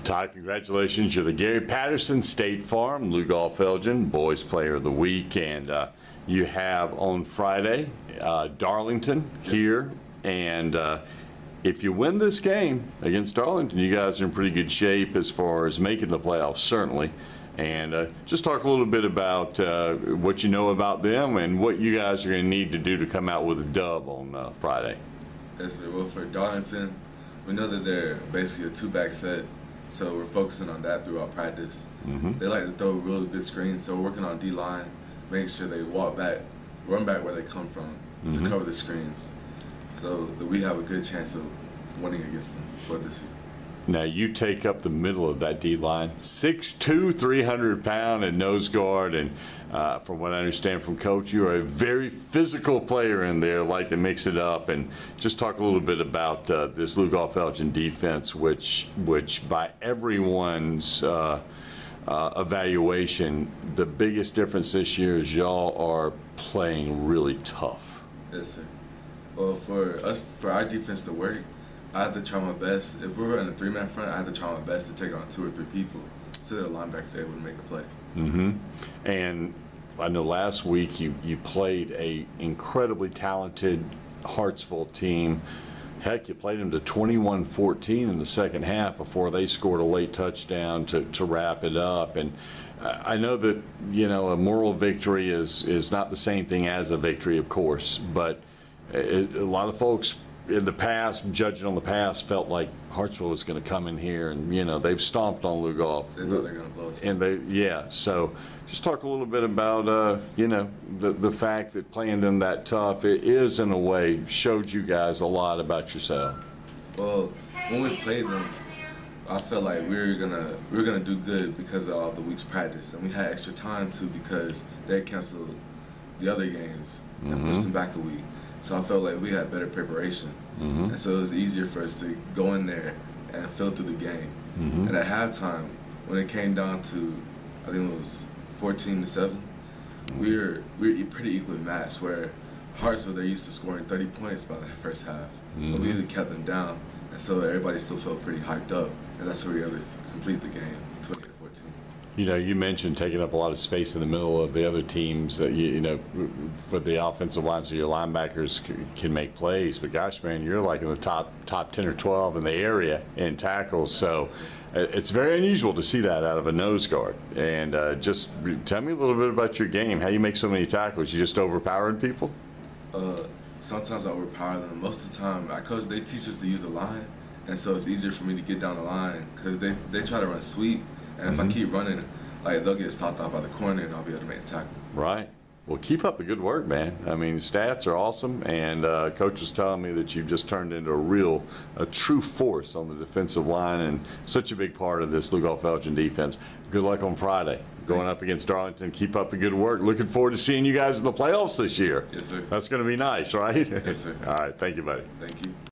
Ty, congratulations. You're the Gary Patterson State Farm Lugoff-Elgin Boys Player of the Week. And you have on Friday Darlington here. And if you win this game against Darlington, you guys are in pretty good shape as far as making the playoffs, certainly. And just talk a little bit about what you know about them and what you guys are going to need to do to come out with a dub on Friday. Yes, sir. Well, for Darlington, we know that they're basically a two-back set, so we're focusing on that throughout practice. They like to throw really good screens, so we're working on D-line, making sure they walk back, run back where they come from to cover the screens, so that we have a good chance of winning against them for this year. Now you take up the middle of that D-line, 6'2", 300-pound and nose guard, and from what I understand from Coach, you are a very physical player in there, like to mix it up. And just talk a little bit about this Lugoff-Elgin defense, which by everyone's evaluation, the biggest difference this year is y'all are playing really tough. Yes, sir. Well, for our defense to work, I have to try my best. If we're in a three-man front, I have to try my best to take on 2 or 3 people so that the linebackers are able to make a play. And I know last week you played a incredibly talented Hartsville team. Heck, you played them to 21-14 in the second half before they scored a late touchdown to wrap it up. And I know that, you know, a moral victory is not the same thing as a victory, of course, but a lot of folks in the past, judging on the past, felt like Hartsville was going to come in here, and you know they've stomped on Lugoff. They thought they're going to blow us. And so just talk a little bit about you know the fact that playing them that tough, it is in a way showed you guys a lot about yourself. Well, when we played them, I felt like we were gonna do good because of all the week's practice, and we had extra time too because they canceled the other games and pushed them back a week. So I felt like we had better preparation. And so it was easier for us to go in there and fill through the game. And at halftime, when it came down to, I think it was 14-7, we were pretty equally matched, where Hartsville, they're used to scoring 30 points by the first half. But we really kept them down. And so everybody still felt pretty hyped up. And that's where we were able to complete the game, 20-14. You know, you mentioned taking up a lot of space in the middle of the other teams. You know, for the offensive line, so your linebackers can make plays. But gosh, man, you're like in the top 10 or 12 in the area in tackles. So it's very unusual to see that out of a nose guard. And just tell me a little bit about your game. How you make so many tackles? You just overpowering people? Sometimes I overpower them. Most of the time, our coach, they teach us to use the line, and so it's easier for me to get down the line because they try to run sweep. And if I keep running, like they'll get stopped out by the corner, and I'll be able to make a tackle. Right. Well, keep up the good work, man. I mean, stats are awesome, and Coach was telling me that you've just turned into a true force on the defensive line, and such a big part of this Lugoff-Elgin defense. Good luck on Friday, going up against Darlington. Keep up the good work. Looking forward to seeing you guys in the playoffs this year. Yes, sir. That's going to be nice, right? Yes, sir. All right. Thank you, buddy. Thank you.